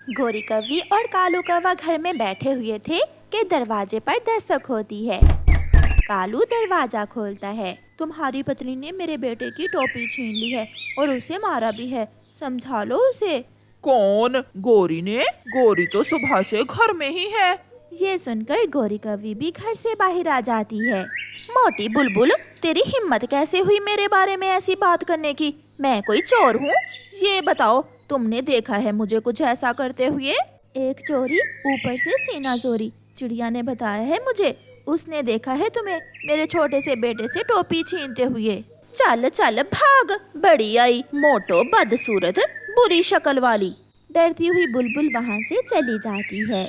गोरी कौवी और कालू कौवा घर में बैठे हुए थे कि दरवाजे पर दस्तक होती है। कालू दरवाजा खोलता है। तुम्हारी पत्नी ने मेरे बेटे की टोपी छीन ली है और उसे मारा भी है, समझा लो उसे। कौन? गोरी ने? गोरी तो सुबह से घर में ही है। ये सुनकर गोरी कौवी भी घर से बाहर आ जाती है। मोटी बुलबुल, तेरी हिम्मत कैसे हुई मेरे बारे में ऐसी बात करने की? मैं कोई चोर हूँ? ये बताओ, तुमने देखा है मुझे कुछ ऐसा करते हुए? एक चोरी ऊपर से सीना चोरी। चिड़िया ने बताया है मुझे, उसने देखा है तुम्हें मेरे छोटे से बेटे से टोपी छीनते हुए। चल चल भाग, बड़ी आई मोटो बदसूरत बुरी शक्ल वाली। डरती हुई बुलबुल वहाँ से चली जाती है।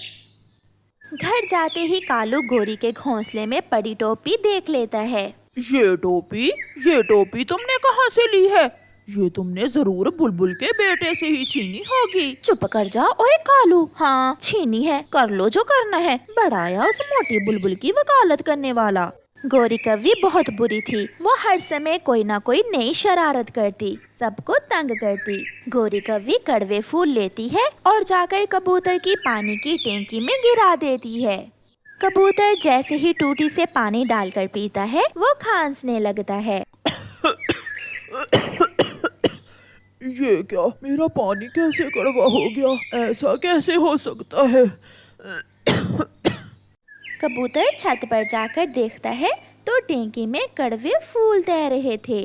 घर जाते ही कालू गोरी के घोंसले में पड़ी टोपी देख लेता है। ये टोपी तुमने कहाँ से ली है? ये तुमने जरूर बुलबुल के बेटे से ही छीनी होगी। चुप कर जा ओए कालू, हाँ छीनी है, कर लो जो करना है। बड़ाया उस मोटी बुलबुल की वकालत करने वाला। गोरी कौवी बहुत बुरी थी। वो हर समय कोई ना कोई नई शरारत करती, सबको तंग करती। गोरी कौवी कड़वे फूल लेती है और जाकर कबूतर की पानी की टैंकी में गिरा देती है। कबूतर जैसे ही टूटी से पानी डालकर पीता है, वो खांसने लगता है। ये क्या? मेरा पानी कैसे कड़वा हो गया? ऐसा कैसे हो सकता है? कबूतर छत पर जाकर देखता है तो टैंकी में कड़वे फूल तैर रहे थे।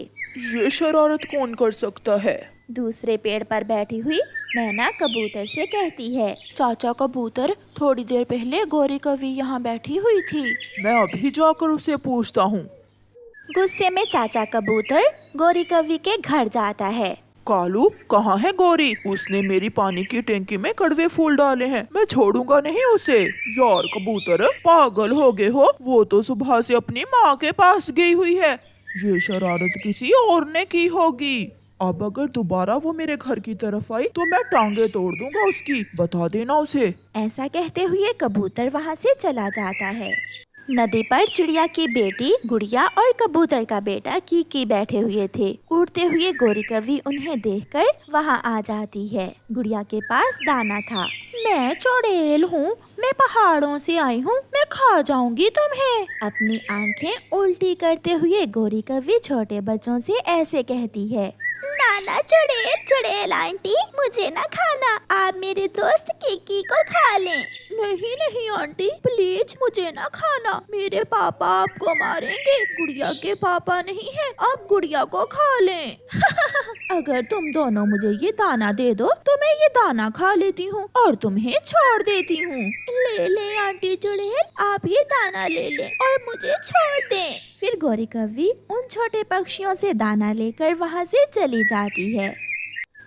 ये शरारत कौन कर सकता है? दूसरे पेड़ पर बैठी हुई मैना कबूतर से कहती है, चाचा कबूतर, थोड़ी देर पहले गोरी कौवी यहाँ बैठी हुई थी। मैं अभी जाकर उसे पूछता हूँ। गुस्से में चाचा कबूतर गोरी कौवी के घर जाता है। कालू, कहाँ है गोरी? उसने मेरी पानी की टैंकी में कड़वे फूल डाले हैं, मैं छोड़ूंगा नहीं उसे। यार कबूतर, पागल हो गए हो? वो तो सुबह से अपनी माँ के पास गई हुई है। ये शरारत किसी और ने की होगी। अब अगर दोबारा वो मेरे घर की तरफ आई तो मैं टांगे तोड़ दूंगा उसकी, बता देना उसे। ऐसा कहते हुए कबूतर वहाँ से चला जाता है। नदी पर चिड़िया की बेटी गुड़िया और कबूतर का बेटा कीकी बैठे हुए थे। उड़ते हुए गोरी कौवी उन्हें देखकर वहाँ आ जाती है। गुड़िया के पास दाना था। मैं चुड़ैल हूँ, मैं पहाड़ों से आई हूँ, मैं खा जाऊंगी तुम्हें। अपनी आंखें उल्टी करते हुए गोरी कौवी छोटे बच्चों से ऐसे कहती है, नाना चुड़ैल चुड़ैल आंटी, मुझे ना खाना, आप मेरे दोस्त कीकी को खा लें। नहीं नहीं आंटी, प्लीज मुझे ना खाना, मेरे पापा आपको मारेंगे। गुड़िया के पापा नहीं है, आप गुड़िया को खा लें। अगर तुम दोनों मुझे ये दाना दे दो तो मैं ये दाना खा लेती हूँ और तुम्हें छोड़ देती हूँ। ले ले आंटी चुड़ैल, आप ये दाना ले लें और मुझे छोड़ दें। फिर गोरी कौवी उन छोटे पक्षियों से दाना लेकर वहाँ से चली जाती है।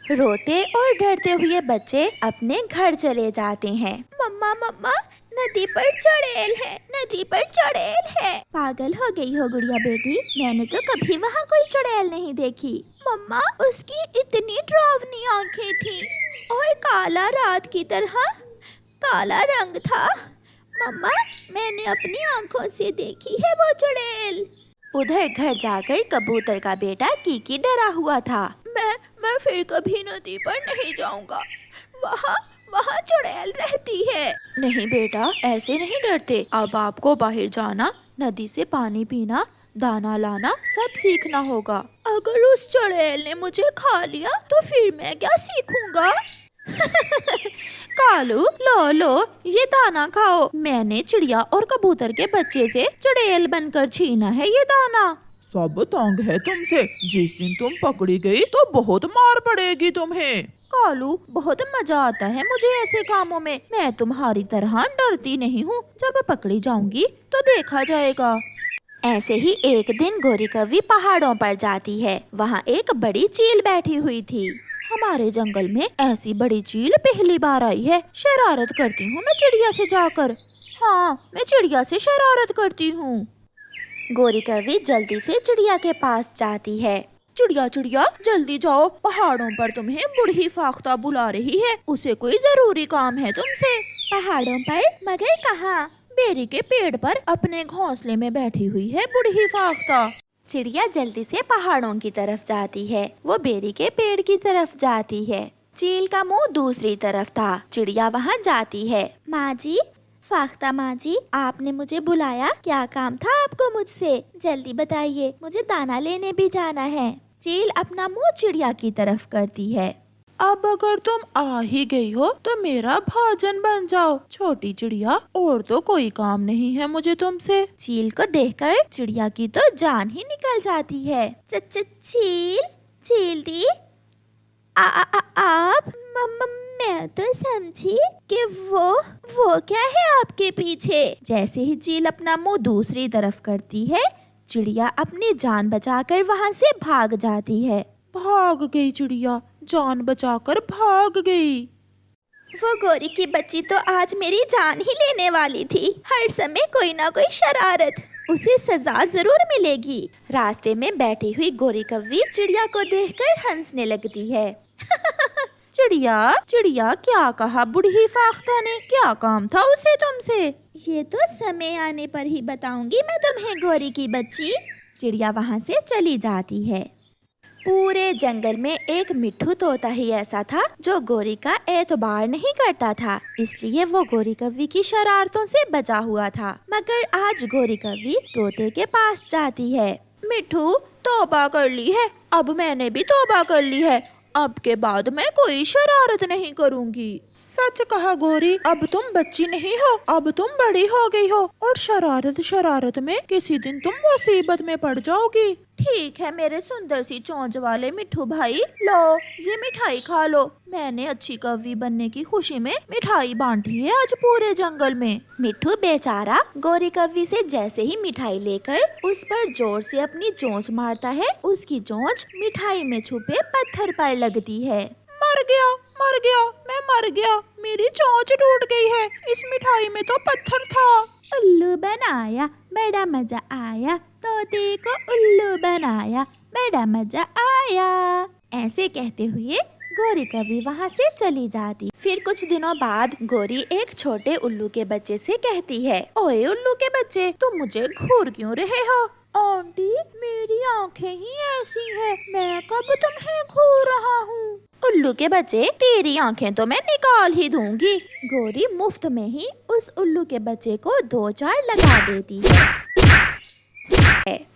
रोते और डरते हुए बच्चे अपने घर चले जाते हैं। मम्मा मम्मा, नदी पर चुड़ैल है, नदी पर चुड़ैल है। पागल हो गई हो गुड़िया बेटी, मैंने तो कभी वहाँ कोई चुड़ैल नहीं देखी। मम्मा, उसकी इतनी डरावनी आंखें थी और काला रात की तरह काला रंग था। मम्मा, मैंने अपनी आंखों से देखी है वो चुड़ैल। उधर घर जाकर कबूतर का बेटा कीकी डरा हुआ था। मैं फिर कभी नदी पर नहीं जाऊंगा, वहाँ चुड़ैल रहती है। नहीं बेटा, ऐसे नहीं डरते। अब आपको बाहर जाना, नदी से पानी पीना, दाना लाना सब सीखना होगा। अगर उस चुड़ैल ने मुझे खा लिया तो फिर मैं क्या सीखूंगा? कालू, लो ये दाना खाओ। मैंने चिड़िया और कबूतर के बच्चे से चुड़ैल बनकर छीना है ये दाना। सब तंग है तुमसे। जिस दिन तुम पकड़ी गई तो बहुत मार पड़ेगी तुम्हें। कालू, बहुत मजा आता है मुझे ऐसे कामों में। मैं तुम्हारी तरह डरती नहीं हूँ, जब पकड़ी जाऊंगी तो देखा जाएगा। ऐसे ही एक दिन गोरी कौवी पहाड़ों पर जाती है। वहाँ एक बड़ी चील बैठी हुई थी। हमारे जंगल में ऐसी बड़ी चील पहली बार आई है। शरारत करती हूँ मैं चिड़िया से जाकर। हाँ, मैं चिड़िया से शरारत करती हूँ। गोरी कौवी जल्दी से चिड़िया के पास जाती है। चिड़िया चिड़िया, जल्दी जाओ, पहाड़ों पर तुम्हें बूढ़ी फाख्ता बुला रही है, उसे कोई जरूरी काम है तुमसे। पहाड़ों पर? मगर कहाँ? बेरी के पेड़ पर अपने घोंसले में बैठी हुई है बूढ़ी फाख्ता। चिड़िया जल्दी से पहाड़ों की तरफ जाती है। वो बेरी के पेड़ की तरफ जाती है। चील का मुंह दूसरी तरफ था। चिड़िया वहाँ जाती है। माँ जी, फाख्ता माँ जी, आपने मुझे बुलाया, क्या काम था आपको मुझसे? जल्दी बताइए, मुझे दाना लेने भी जाना है। चील अपना मुंह चिड़िया की तरफ करती है। अब अगर तुम आ ही गई हो तो मेरा भाजन बन जाओ छोटी चिड़िया, और तो कोई काम नहीं है मुझे तुमसे। चील को देखकर चिड़िया की तो जान ही निकल जाती है। चील, चील दी, आप मैं तो समझी कि वो क्या है आपके पीछे। जैसे ही चील अपना मुंह दूसरी तरफ करती है, चिड़िया अपनी जान बचाकर वहाँ से भाग जाती है। भाग गई चिड़िया, जान बचाकर भाग गई। वो गोरी की बच्ची तो आज मेरी जान ही लेने वाली थी। हर समय कोई ना कोई शरारत, उसे सजा जरूर मिलेगी। रास्ते में बैठी हुई गोरी कव्वी चिड़िया को देखकर हंसने लगती है। चिड़िया चिड़िया, क्या कहा बूढ़ी फाख्ता ने? क्या काम था उसे तुमसे? ये तो समय आने पर ही बताऊंगी मैं तुम्हें गोरी की बच्ची। चिड़िया वहाँ से चली जाती है। पूरे जंगल में एक मिट्ठू तोता ही ऐसा था जो गोरी का एतबार नहीं करता था, इसलिए वो गोरी कव्वी की शरारतों से बचा हुआ था। मगर आज गोरी कव्वी तोते के पास जाती है। मिट्ठू, तौबा कर ली है, अब मैंने भी तौबा कर ली है। अब के बाद मैं कोई शरारत नहीं करूँगी। सच कहा गोरी, अब तुम बच्ची नहीं हो, अब तुम बड़ी हो गई हो, और शरारत में किसी दिन तुम मुसीबत में पड़ जाओगी। ठीक है मेरे सुंदर सी चोंच वाले मिट्ठू भाई, लो ये मिठाई खा लो। मैंने अच्छी कव्वी बनने की खुशी में मिठाई बांटी है आज पूरे जंगल में। मिट्ठू बेचारा गोरी कव्वी से जैसे ही मिठाई लेकर उस पर जोर से अपनी चोंच मारता है, उसकी चोंच मिठाई में छुपे पत्थर पर लगती है। मर गया, मैं मर गया, मेरी चोंच टूट गई है, इस मिठाई में तो पत्थर था। उल्लू बनाया, बड़ा मजा आया, तोते को उल्लू बनाया, बड़ा मजा आया। ऐसे कहते हुए गोरी कव्वी वहाँ से चली जाती। फिर कुछ दिनों बाद गोरी एक छोटे उल्लू के बच्चे से कहती है, ओए उल्लू के बच्चे, तुम मुझे घूर क्यों रहे हो? आंटी, मेरी आंखें ही ऐसी हैं, मैं कब तुम्हें घूर रहा हूँ? उल्लू के बच्चे, तेरी आंखें तो मैं निकाल ही दूंगी। गोरी मुफ्त में ही उस उल्लू के बच्चे को 2-4 लगा देती है।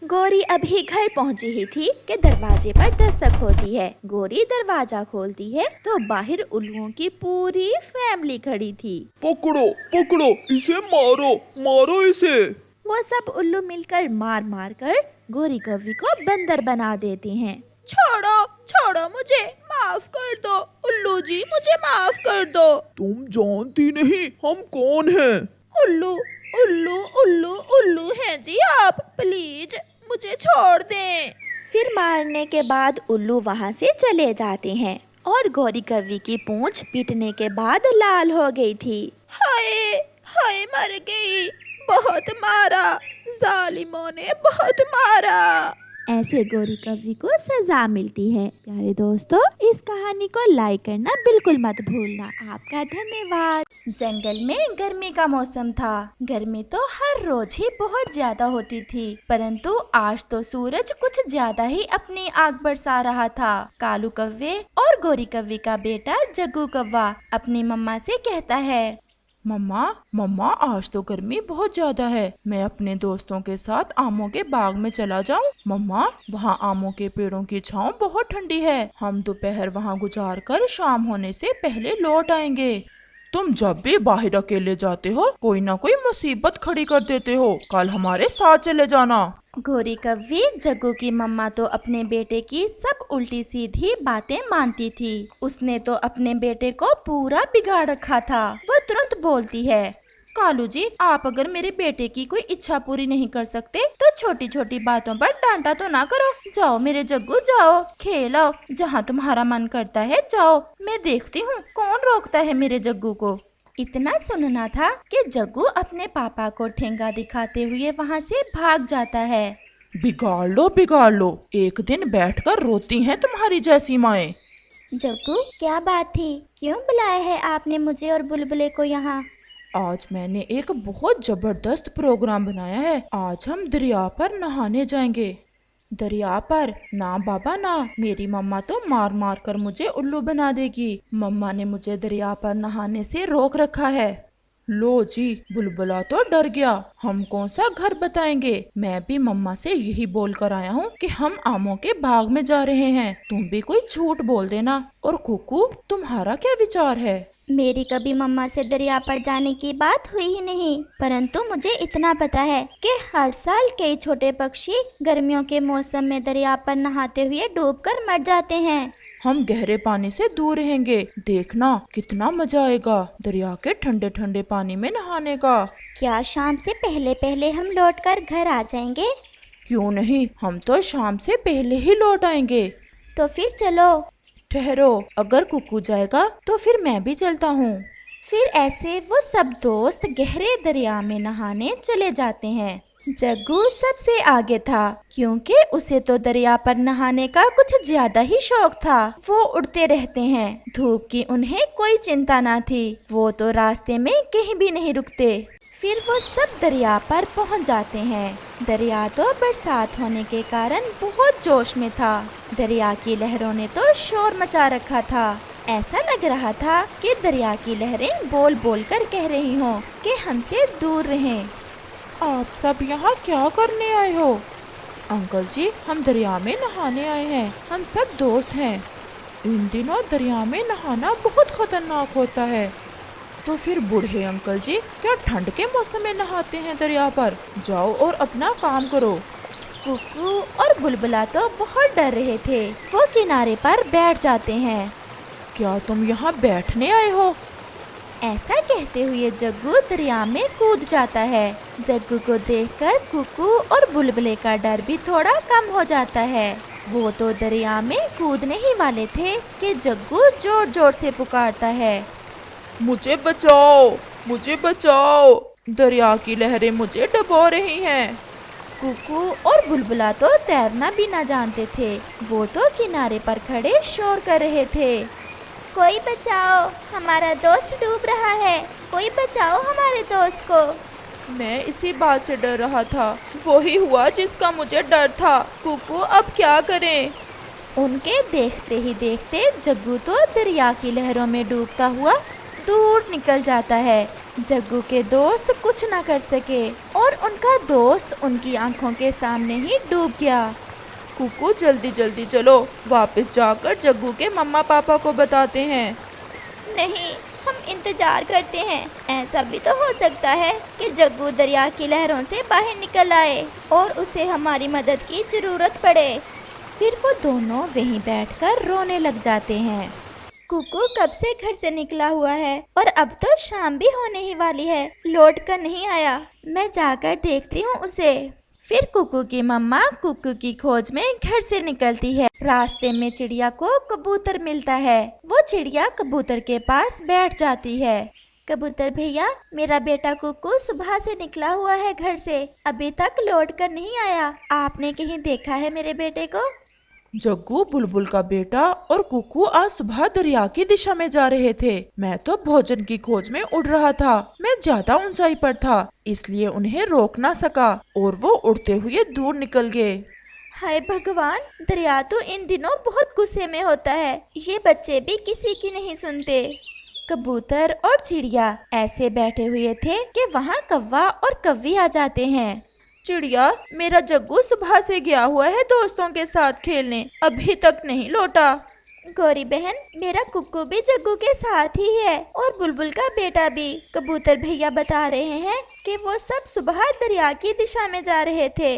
गोरी अभी घर पहुंची ही थी कि दरवाजे पर दस्तक होती है। गोरी दरवाजा खोलती है तो बाहर उल्लुओं की पूरी फैमिली खड़ी थी। पकड़ो पकड़ो, इसे मारो, मारो इसे। वो सब उल्लू मिलकर मार मार कर गोरी कव्वी को बंदर बना देते हैं। छोड़ो छोड़ो, मुझे माफ कर दो उल्लू जी, मुझे माफ कर दो। तुम जानती नहीं हम कौन हैं? उल्लू उल्लू उल्लू उल्लू हैं जी आप, प्लीज मुझे छोड़ दें। फिर मारने के बाद उल्लू वहाँ से चले जाते हैं और गोरी कव्वी की पूंछ पीटने के बाद लाल हो गई थी। हाय हाय, मर गई, बहुत मारा, जालिमों ने बहुत मारा। ऐसे गोरी कव्वी को सजा मिलती है। प्यारे दोस्तों, इस कहानी को लाइक करना बिल्कुल मत भूलना। आपका धन्यवाद। जंगल में गर्मी का मौसम था। गर्मी तो हर रोज ही बहुत ज्यादा होती थी, परंतु आज तो सूरज कुछ ज्यादा ही अपनी आग बरसा रहा था। कालू कव्वे और गोरी कव्वी का बेटा जग्गू कव्वा अपनी मम्मा से कहता है, मम्मा मम्मा, आज तो गर्मी बहुत ज्यादा है, मैं अपने दोस्तों के साथ आमों के बाग में चला जाऊं? मम्मा, वहाँ आमों के पेड़ों की छांव बहुत ठंडी है, हम दोपहर वहाँ गुजार कर शाम होने से पहले लौट आएंगे। तुम जब भी बाहर अकेले जाते हो कोई ना कोई मुसीबत खड़ी कर देते हो, कल हमारे साथ चले जाना। गोरी कव्वी जग्गू की मम्मा तो अपने बेटे की सब उल्टी सीधी बातें मानती थी। उसने तो अपने बेटे को पूरा बिगाड़ रखा था। वो तुरंत बोलती है, कालू जी, आप अगर मेरे बेटे की कोई इच्छा पूरी नहीं कर सकते तो छोटी छोटी बातों पर डांटा तो ना करो। जाओ मेरे जग्गू, जाओ खेलो, जहाँ तुम्हारा मन करता है जाओ, मैं देखती हूँ कौन रोकता है मेरे जग्गू को। इतना सुनना था कि जग्गू अपने पापा को ठेंगा दिखाते हुए वहाँ से भाग जाता है। बिगाड़ लो, एक दिन बैठकर रोती हैं तुम्हारी जैसी माएं। जग्गू, क्या बात थी? क्यों बुलाया है आपने मुझे और बुलबुले को यहाँ? आज मैंने एक बहुत जबरदस्त प्रोग्राम बनाया है। आज हम दरिया पर नहाने जाएंगे। दरिया पर? ना बाबा ना, मेरी मम्मा तो मार मार कर मुझे उल्लू बना देगी। मम्मा ने मुझे दरिया पर नहाने से रोक रखा है। लो जी, बुलबुला तो डर गया। हम कौन सा घर बताएंगे। मैं भी मम्मा से यही बोल कर आया हूँ कि हम आमों के बाग में जा रहे हैं। तुम भी कोई झूठ बोल देना। और कुकू, तुम्हारा क्या विचार है? मेरी कभी मम्मा से दरिया पर जाने की बात हुई ही नहीं, परंतु मुझे इतना पता है कि हर साल कई छोटे पक्षी गर्मियों के मौसम में दरिया पर नहाते हुए डूबकर मर जाते हैं। हम गहरे पानी से दूर रहेंगे। देखना कितना मजा आएगा दरिया के ठंडे ठंडे पानी में नहाने का। क्या शाम से पहले पहले हम लौटकर घर आ जाएंगे? क्यों नहीं, हम तो शाम से पहले ही लौट आएंगे। तो फिर चलो। ठहरो, अगर कुकू जाएगा तो फिर मैं भी चलता हूँ। फिर ऐसे वो सब दोस्त गहरे दरिया में नहाने चले जाते हैं। जग्गू सबसे आगे था, क्योंकि उसे तो दरिया पर नहाने का कुछ ज्यादा ही शौक था। वो उड़ते रहते हैं, धूप की उन्हें कोई चिंता ना थी। वो तो रास्ते में कहीं भी नहीं रुकते। फिर वो सब दरिया पर पहुंच जाते हैं। दरिया तो बरसात होने के कारण बहुत जोश में था। दरिया की लहरों ने तो शोर मचा रखा था। ऐसा लग रहा था कि दरिया की लहरें बोल बोल कर कह रही हों कि हमसे दूर रहें। आप सब यहाँ क्या करने आए हो? अंकल जी, हम दरिया में नहाने आए हैं। हम सब दोस्त हैं। इन दिनों दरिया में नहाना बहुत खतरनाक होता है। तो फिर बूढ़े अंकल जी क्या ठंड के मौसम में नहाते हैं दरिया पर? जाओ और अपना काम करो। कुकू और बुलबुला तो बहुत डर रहे थे। वो किनारे पर बैठ जाते हैं। क्या तुम यहाँ बैठने आए हो? ऐसा कहते हुए जग्गू दरिया में कूद जाता है। जग्गू को देखकर कुकू और बुलबुले का डर भी थोड़ा कम हो जाता है। वो तो दरिया में कूदने ही वाले थे कि जग्गू जोर जोर से पुकारता है, मुझे बचाओ, मुझे बचाओ, दरिया की लहरें मुझे डुबो रही हैं। कुकू और बुलबुला तो तैरना भी ना जानते थे। वो तो किनारे पर खड़े शोर कर रहे थे, कोई बचाओ, हमारा दोस्त डूब रहा है। कोई बचाओ हमारे दोस्त को। मैं इसी बात से डर रहा था। वही हुआ जिसका मुझे डर था। कुकू, अब क्या करें? उनके देखते ही देखते जग्गू तो दरिया की लहरों में डूबता हुआ दूर निकल जाता है। जग्गू के दोस्त कुछ ना कर सके और उनका दोस्त उनकी आंखों के सामने ही डूब गया। कुकू, जल्दी जल्दी चलो, वापस जाकर जग्गू के मम्मा पापा को बताते हैं। नहीं, हम इंतजार करते हैं। ऐसा भी तो हो सकता है कि जग्गू दरिया की लहरों से बाहर निकल आए और उसे हमारी मदद की जरूरत पड़े। फिर वो दोनों वहीं बैठकर रोने लग जाते हैं। कुकू कब से घर से निकला हुआ है और अब तो शाम भी होने ही वाली है, लौट कर नहीं आया। मैं जाकर देखती हूँ उसे। फिर कुकू की मम्मा कुकू की खोज में घर से निकलती है। रास्ते में चिड़िया को कबूतर मिलता है। वो चिड़िया कबूतर के पास बैठ जाती है। कबूतर भैया, मेरा बेटा कुकू सुबह से निकला हुआ है घर से, अभी तक लौट कर नहीं आया। आपने कहीं देखा है मेरे बेटे को? जग्गू बुलबुल का बेटा और कुकू आज सुबह दरिया की दिशा में जा रहे थे। मैं तो भोजन की खोज में उड़ रहा था। मैं ज्यादा ऊंचाई पर था, इसलिए उन्हें रोक ना सका और वो उड़ते हुए दूर निकल गए। हाय भगवान, दरिया तो इन दिनों बहुत गुस्से में होता है। ये बच्चे भी किसी की नहीं सुनते। कबूतर और चिड़िया ऐसे बैठे हुए थे कि वहाँ कौवा और कव्वी आ जाते हैं। चिड़िया, मेरा जग्गू सुबह से गया हुआ है दोस्तों के साथ खेलने, अभी तक नहीं लौटा। गौरी बहन, मेरा कुक्कू भी जग्गू के साथ ही है और बुलबुल का बेटा भी। कबूतर भैया बता रहे हैं कि वो सब सुबह दरिया की दिशा में जा रहे थे।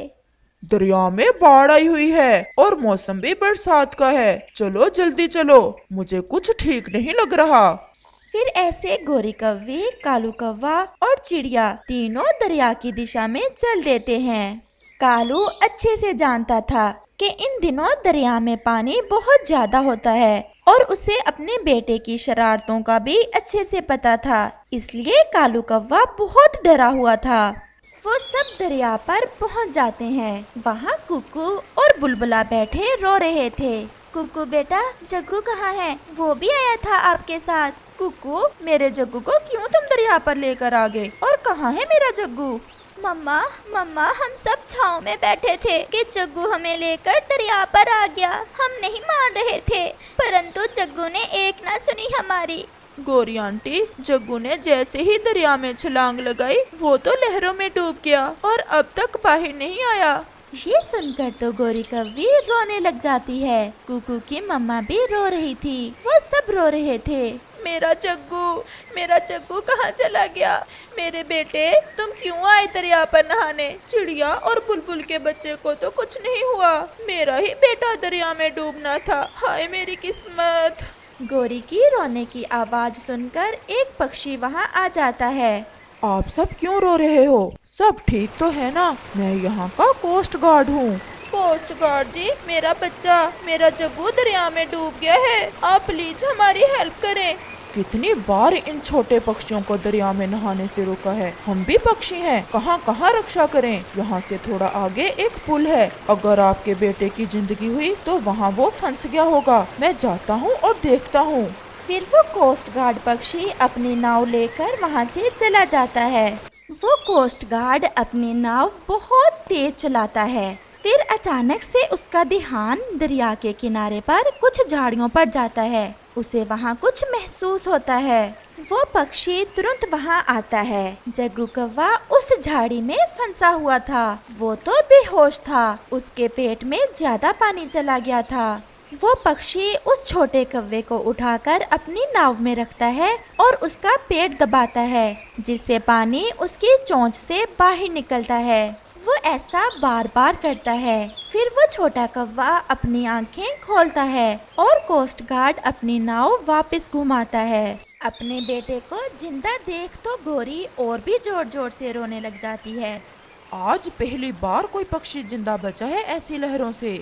दरिया में बाढ़ आई हुई है और मौसम भी बरसात का है। चलो जल्दी चलो, मुझे कुछ ठीक नहीं लग रहा। फिर ऐसे गोरी कव्वी, कालू कौवा और चिड़िया तीनों दरिया की दिशा में चल देते हैं। कालू अच्छे से जानता था कि इन दिनों दरिया में पानी बहुत ज्यादा होता है और उसे अपने बेटे की शरारतों का भी अच्छे से पता था, इसलिए कालू कौवा बहुत डरा हुआ था। वो सब दरिया पर पहुंच जाते हैं। वहाँ कुकू और बुलबुला बैठे रो रहे थे। कुकू बेटा, जग्गू कहाँ है? वो भी आया था आपके साथ। कुकू, मेरे जग्गू को क्यों तुम दरिया पर लेकर आ गए और कहाँ है मेरा जग्गू? मम्मा मम्मा हम सब छाँव में बैठे थे कि जग्गू हमें लेकर दरिया पर आ गया। हम नहीं मान रहे थे, परंतु जग्गू ने एक ना सुनी हमारी। गोरी आंटी, जग्गू ने जैसे ही दरिया में छलांग लगाई वो तो लहरों में डूब गया और अब तक बाहर नहीं आया। ये सुनकर तो गोरी कव्वी रोने लग जाती है। कुकू की मम्मा भी रो रही थी, वो सब रो रहे थे। मेरा जग्गू कहाँ चला गया? मेरे बेटे, तुम क्यों आए दरिया पर नहाने? चिड़िया और बुलबुल के बच्चे को तो कुछ नहीं हुआ, मेरा ही बेटा दरिया में डूबना था। हाय मेरी किस्मत। गोरी की रोने की आवाज सुनकर एक पक्षी वहाँ आ जाता है। आप सब क्यों रो रहे हो? सब ठीक तो है ना? मैं यहाँ का कोस्ट गार्ड हूँ। कोस्ट गार्ड जी, मेरा बच्चा, मेरा जग्गू दरिया में डूब गया है, आप प्लीज हमारी हेल्प करें। कितनी बार इन छोटे पक्षियों को दरिया में नहाने से रोका है। हम भी पक्षी हैं, कहाँ कहाँ रक्षा करें। यहाँ से थोड़ा आगे एक पुल है, अगर आपके बेटे की जिंदगी हुई तो वहाँ वो फंस गया होगा। मैं जाता हूँ और देखता हूँ। फिर वो कोस्ट गार्ड पक्षी अपनी नाव लेकर वहाँ से चला जाता है। वो कोस्ट गार्ड अपनी नाव बहुत तेज चलाता है। फिर अचानक से उसका ध्यान दरिया के किनारे पर कुछ झाड़ियों पर जाता है। उसे वहाँ कुछ महसूस होता है। वो पक्षी तुरंत वहाँ आता है। जग्गू कौवा उस झाड़ी में फंसा हुआ था। वो तो बेहोश था, उसके पेट में ज्यादा पानी चला गया था। वो पक्षी उस छोटे कौवे को उठाकर अपनी नाव में रखता है और उसका पेट दबाता है, जिससे पानी उसकी चोंच से बाहर निकलता है। वो ऐसा बार बार करता है। फिर वो छोटा कौवा अपनी आंखें खोलता है और कोस्ट गार्ड अपनी नाव वापस घुमाता है। अपने बेटे को जिंदा देख तो गोरी और भी जोर जोर से रोने लग जाती है। आज पहली बार कोई पक्षी जिंदा बचा है ऐसी लहरों से।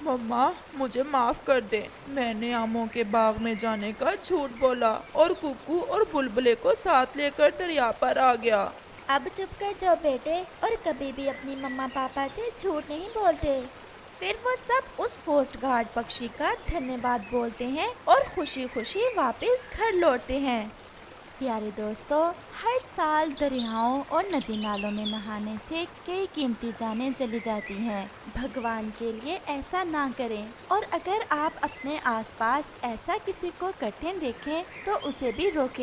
मम्मा, मुझे माफ कर दे, मैंने आमों के बाग में जाने का झूठ बोला और कुकू और बुलबुले को साथ लेकर दरिया पर आ गया। अब चुप कर जाओ बेटे, और कभी भी अपनी मम्मा पापा से झूठ नहीं बोलते। फिर वो सब उस कोस्ट गार्ड पक्षी का धन्यवाद बोलते हैं और खुशी खुशी वापस घर लौटते हैं। प्यारे दोस्तों, हर साल दरियाओं और नदी नालों में नहाने से कई कीमती जानें चली जाती हैं। भगवान के लिए ऐसा ना करें, और अगर आप अपने आसपास ऐसा किसी को करते देखें तो उसे भी रोकें।